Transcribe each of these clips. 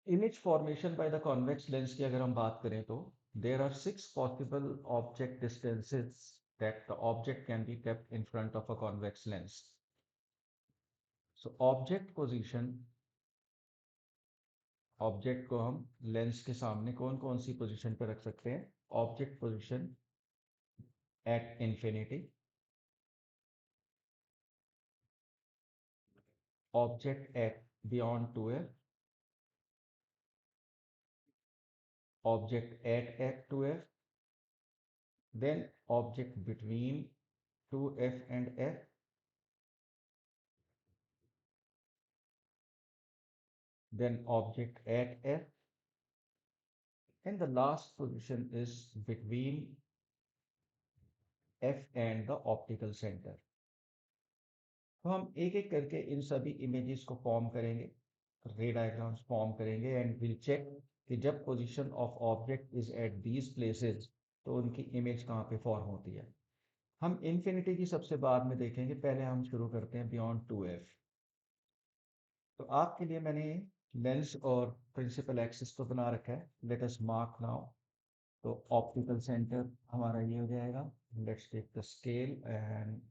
Image formation by the convex lens की अगर हम बात करें तो there are 6 possible object distances that the object can be kept in front of a convex lens. So object position, object को हम lens के सामने कौन कौन सी पोजीशन पर रख सकते हैं? Object position at infinity, object at beyond 2f, object at 2f, then object between 2f and f, then object at f, and the last position is between f and the optical center. तो हम एक एक करके इन सभी images को form करेंगे, रे diagrams form करेंगे एंड विल चेक कि जब position of object is at these places तो उनकी इमेज कहाँ पे फॉर्म होती है। हम इन्फिनिटी की सबसे बाद में देखेंगे, पहले हम शुरू करते हैं बियॉन्ड 2f। तो आपके लिए मैंने लेंस और प्रिंसिपल एक्सिस को बना रखा है। Let us mark now. तो ऑप्टिकल सेंटर हमारा ये हो जाएगा। Let's take the scale and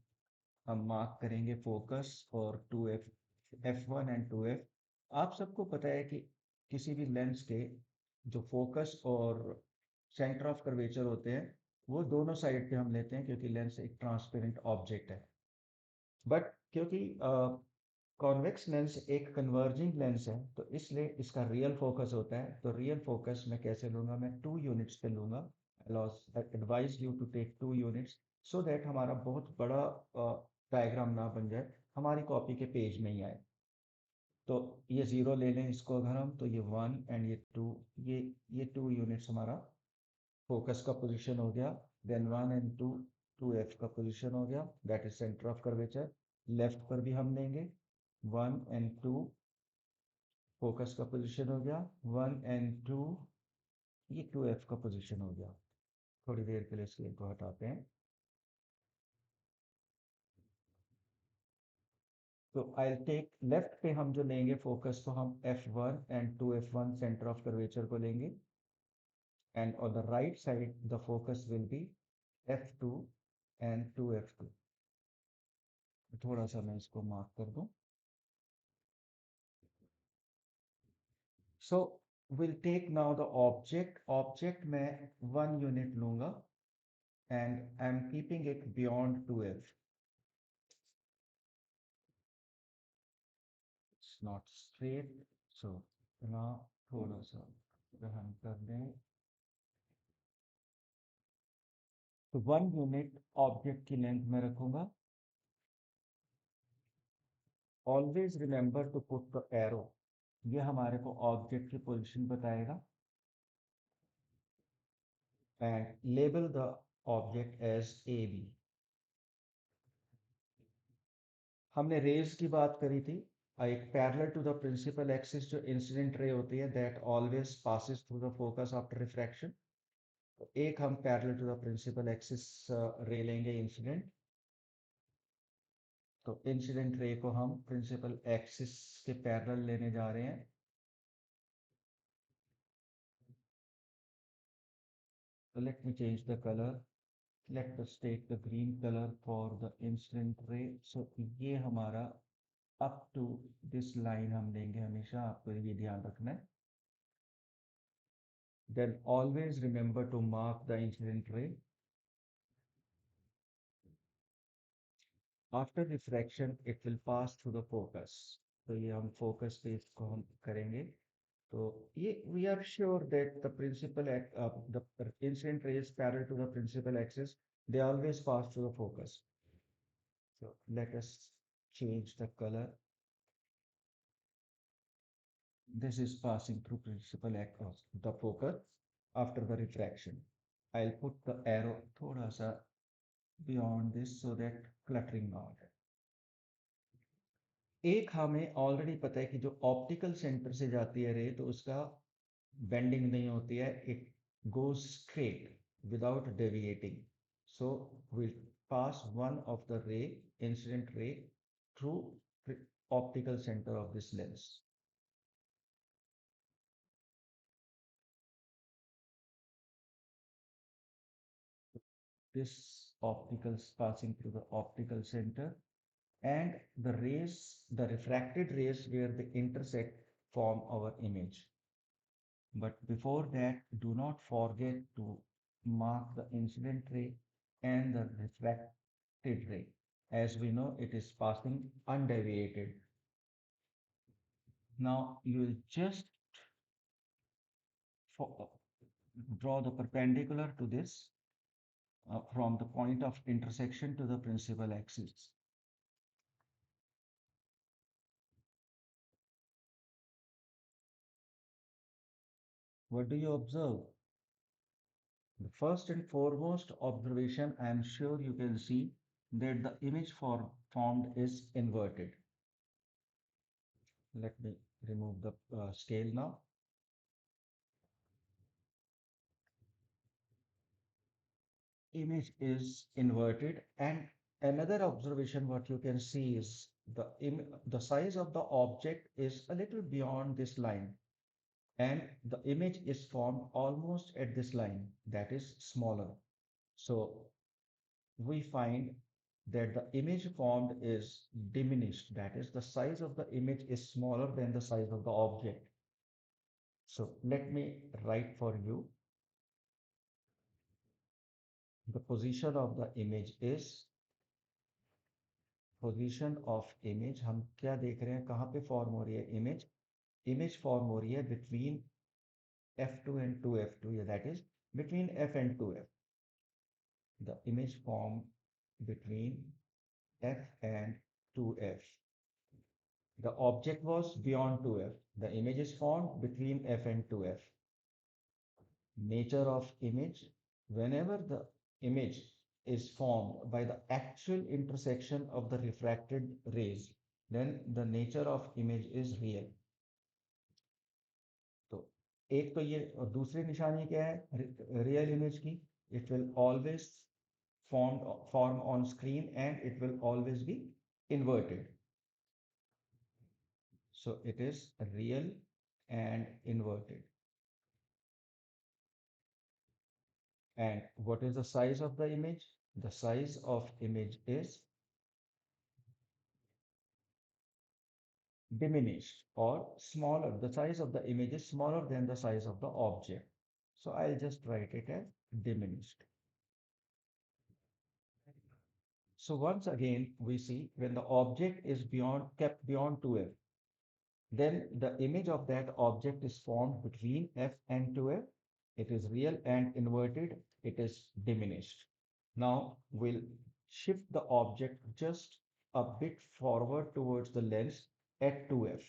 हम मार्क करेंगे फोकस फॉर 2f, f1 एंड 2f। आप सबको पता है कि किसी भी लेंस के जो फोकस और सेंटर ऑफ कर्वेचर होते हैं वो दोनों साइड पे हम लेते हैं क्योंकि लेंस एक ट्रांसपेरेंट ऑब्जेक्ट है। बट क्योंकि कॉन्वेक्स लेंस एक कन्वर्जिंग लेंस है तो इसलिए इसका रियल फोकस होता है। तो रियल फोकस मैं कैसे लूंगा? मैं 2 यूनिट्स पे लूंगा। Advise you to take 2 units so that हमारा बहुत बड़ा डायग्राम ना बन जाए, हमारी कॉपी के पेज में ही आए। तो ये 0 ले लें इसको अगर हम, तो ये 1 एंड ये 2, ये 2 यूनिट्स हमारा फोकस का पोजीशन हो गया। देन 1 एंड 2, 2f का पोजीशन हो गया, that is centre of curvature. Left पर भी हम लेंगे 1 एंड 2, फोकस का पोजीशन हो गया 1 एंड 2, ये 2f का पोजीशन हो गया। थोड़ी देर के लिए स्क्रीन को हटाते हैं। तो आई टेक लेफ्ट पे हम जो लेंगे फोकस, तो हम f1 and 2f1 centre of curvature को लेंगे and on the right side the focus will be f2 and 2f2। थोड़ा सा मैं इसको मार्क कर दूं। So will take now the object में 1 यूनिट लूंगा and I am keeping it beyond 2f। It's not straight, so ना थोड़ा सा हम कर दें। तो 1 यूनिट ऑब्जेक्ट की लेंथ में रखूंगा। Always remember to put the arrow, ये हमारे को ऑब्जेक्ट की पोजीशन बताएगा। And label the object as A B. हमने रेज की बात करी थी। एक parallel to the principal axis जो इंसिडेंट रे होती है that always passes through the focus after refraction. तो एक हम parallel to the principal axis ray लेंगे इंसिडेंट। तो इंसिडेंट रे को हम प्रिंसिपल एक्सिस के पैरेलल लेने जा रहे हैं। So let me change the color. Let us take the green color for the incident ray. So ये हमारा up to this line हम लेंगे हमेशा, आपको ये ध्यान रखना है। Then always remember to mark the incident ray. After refraction, it will pass through the focus. तो ये हम focus पे इसको हम करेंगे। तो ये we are sure that the the incident rays parallel to the principal axis, they always pass through the focus. So let us change the color. This is passing through principal axis, the focus after the refraction. I'll put the arrow थोड़ा सा beyond this so that cluttering ना हो जाए। एक हमें already पता है कि जो ऑप्टिकल सेंटर से जाती है रे तो उसका बेंडिंग नहीं होती है, it goes straight without deviating. So will pass one of the रे, incident ray, through optical centre of this lens. this optical passing through the optical center, and the rays, the refracted rays where they intersect form our image. But before that, do not forget to mark the incident ray and the refracted ray. As we know, it is passing undeviated. Now you will just draw the perpendicular to this from the point of intersection to the principal axis. What do you observe? The first and foremost observation, I am sure you can see that the image formed is inverted. Let me remove the scale now. Image is inverted, and another observation what you can see is the size of the object is a little beyond this line, and the image is formed almost at this line, that is smaller. So we find that the image formed is diminished, that is the size of the image is smaller than the size of the object. So let me write for you. The position of the image is, position of image हम क्या देख रहे हैं, कहाँ पे form हो रही है इमेज, इमेज फॉर्म हो रही है between F2 and 2F2, yeah, that is between F and 2F. The image form between F and 2F. The object was beyond 2F. The image is formed between F and 2F. Nature of image: whenever the image is formed by the actual intersection of the refracted rays, then the nature of image is real. तो एक तो ये, और दूसरी निशानी क्या है real image की, it will always form on screen and it will always be inverted. So it is real and inverted. And what is the size of the image? The size of image is diminished or smaller. The size of the image is smaller than the size of the object. So I'll just write it as diminished. So once again, we see when the object is kept beyond 2F, then the image of that object is formed between F and 2F. It is real and inverted. It is diminished. Now we'll shift the object just a bit forward towards the lens at 2F.